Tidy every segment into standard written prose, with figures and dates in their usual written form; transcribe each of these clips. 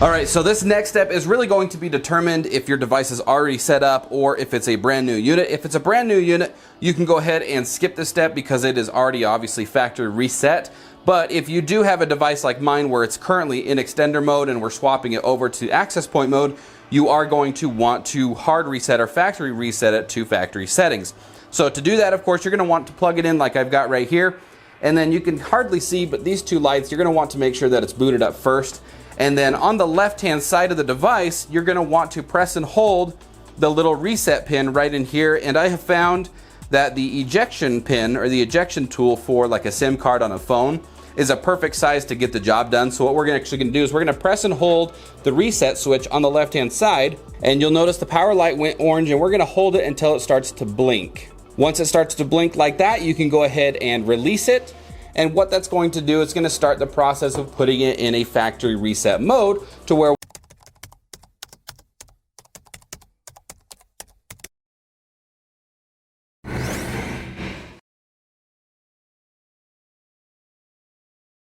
All right, so this next step is really going to be determined if your device is already set up or if it's a brand new unit. If it's a brand new unit, you can go ahead and skip this step because it is already obviously factory reset. But if you do have a device like mine where it's currently in extender mode and we're swapping it over to access point mode, you are going to want to hard reset or factory reset it to factory settings. So to do that, of course, you're going to want to plug it in like I've got right here. And then you can hardly see, but these two lights, you're going to want to make sure that it's booted up first. And then on the left-hand side of the device, you're going to want to press and hold the little reset pin right in here. And I have found that the ejection pin or the ejection tool for like a SIM card on a phone is a perfect size to get the job done. So what we're actually going to do is we're going to press and hold the reset switch on the left-hand side. And you'll notice the power light went orange, and we're going to hold it until it starts to blink. Once it starts to blink like that, you can go ahead and release it. And what that's going to do, it's going to start the process of putting it in a factory reset mode to where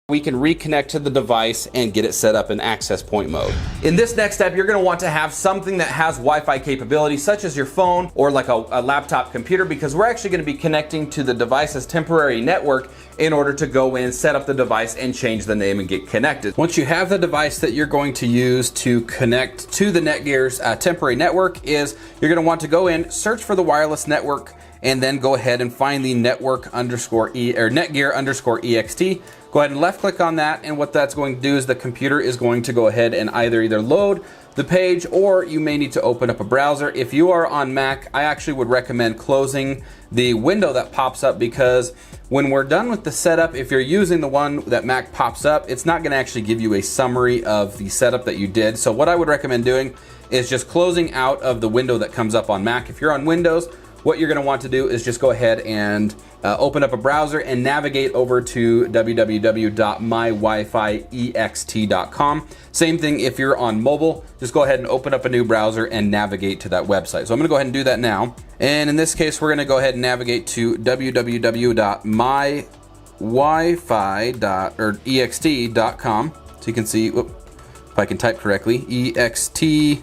we can reconnect to the device and get it set up in access point mode. In this next step, you're going to want to have something that has Wi-Fi capability, such as your phone or like a laptop computer, because we're actually going to be connecting to the device's temporary network in order to go in, set up the device, and change the name and get connected. Once you have the device that you're going to use to connect to the NETGEAR's temporary network, you're going to want to go in, search for the wireless network, and then go ahead and find the NETGEAR_EXT. Go ahead and left click on that, and what that's going to do is the computer is going to go ahead and either load the page, or you may need to open up a browser. If you are on Mac, I actually would recommend closing the window that pops up, because when we're done with the setup, if you're using the one that Mac pops up, it's not going to actually give you a summary of the setup that you did. So what I would recommend doing is just closing out of the window that comes up on Mac. If you're on Windows, what you're going to want to do is just go ahead and open up a browser and navigate over to www.mywifi.ext.com. Same thing if you're on mobile, just go ahead and open up a new browser and navigate to that website. So I'm going to go ahead and do that now. And in this case, we're going to go ahead and navigate to www.mywifi.ext.com. So you can see, if I can type correctly, ext.com,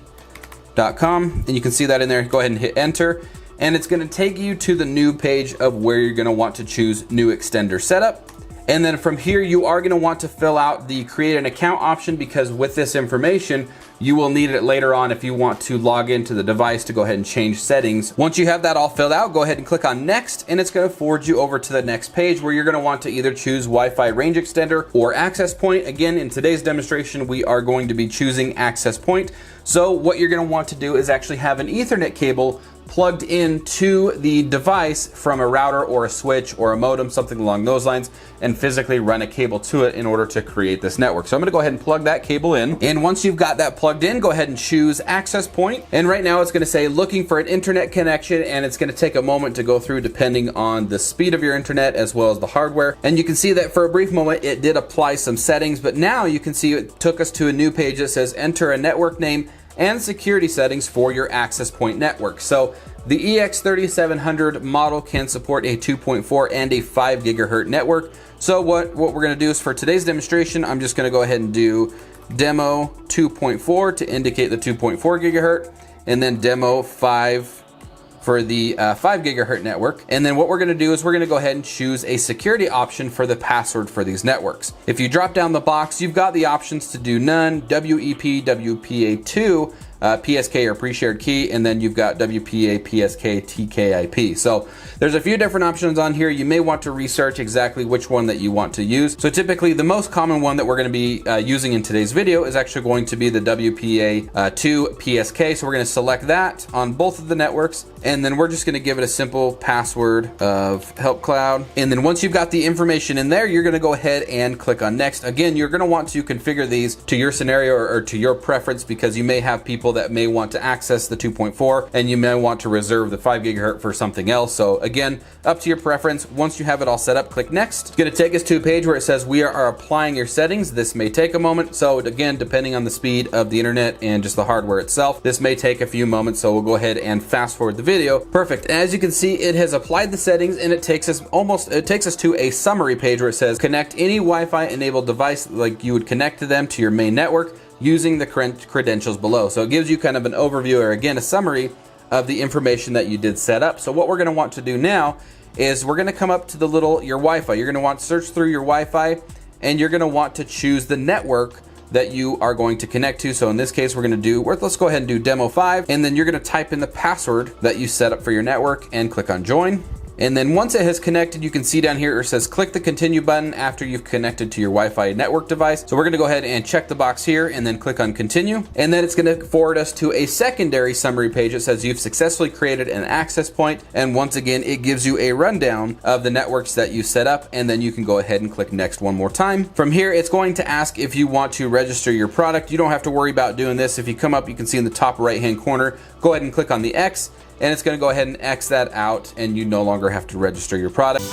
and you can see that in there. Go ahead and hit enter. And it's going to take you to the new page of where you're going to want to choose new extender setup. And then from here, you are going to want to fill out the create an account option, because with this information, you will need it later on if you want to log into the device to go ahead and change settings. Once you have that all filled out, go ahead and click on next, and it's going to forward you over to the next page where you're going to want to either choose Wi-Fi range extender or access point. Again, in today's demonstration, we are going to be choosing access point. So what you're going to want to do is actually have an Ethernet cable plugged into the device from a router or a switch or a modem, something along those lines, and physically run a cable to it in order to create this network. So I'm gonna go ahead and plug that cable in. And once you've got that plugged in, go ahead and choose access point. And right now it's gonna say looking for an internet connection, and it's gonna take a moment to go through depending on the speed of your internet as well as the hardware. And you can see that for a brief moment, it did apply some settings, but now you can see it took us to a new page that says enter a network name and security settings for your access point network. So the EX3700 model can support a 2.4 and a 5 gigahertz network. So what we're going to do is, for today's demonstration, I'm just going to go ahead and do demo 2.4 to indicate the 2.4 gigahertz, and then demo 5 for the 5 gigahertz network. And then what we're going to do is we're going to go ahead and choose a security option for the password for these networks. If you drop down the box, you've got the options to do none, WEP, WPA2, PSK or pre-shared key, and then you've got WPA, PSK, TKIP. So there's a few different options on here. You may want to research exactly which one that you want to use. So typically the most common one that we're going to be using in today's video is actually going to be the WPA2 PSK. So we're going to select that on both of the networks, and then we're just going to give it a simple password of help cloud. And then once you've got the information in there, you're going to go ahead and click on next. Again, you're going to want to configure these to your scenario or to your preference, because you may have people that may want to access the 2.4 and you may want to reserve the 5 gigahertz for something else. So again, up to your preference. Once you have it all set up, click next. It's going to take us to a page where it says we are applying your settings. This may take a moment. So again, depending on the speed of the internet and just the hardware itself, this may take a few moments. So we'll go ahead and fast forward the video. Perfect. As you can see, it has applied the settings, and it takes us to a summary page where it says connect any Wi-Fi enabled device like you would connect to them to your main network. using the credentials below. So it gives you kind of an overview, or again, a summary of the information that you did set up. So what we're gonna want to do now is we're gonna come up to the your Wi-Fi. You're gonna want to search through your Wi-Fi, and you're gonna want to choose the network that you are going to connect to. So in this case, we're gonna do, let's go ahead and do demo 5, and then you're gonna type in the password that you set up for your network and click on join. And then once it has connected, you can see down here, it says click the continue button after you've connected to your Wi-Fi network device. So we're gonna go ahead and check the box here and then click on continue. And then it's gonna forward us to a secondary summary page. It says you've successfully created an access point. And once again, it gives you a rundown of the networks that you set up. And then you can go ahead and click next one more time. From here, it's going to ask if you want to register your product. You don't have to worry about doing this. If you come up, you can see in the top right-hand corner, go ahead and click on the X, and it's gonna go ahead and X that out, and you no longer have to register your product.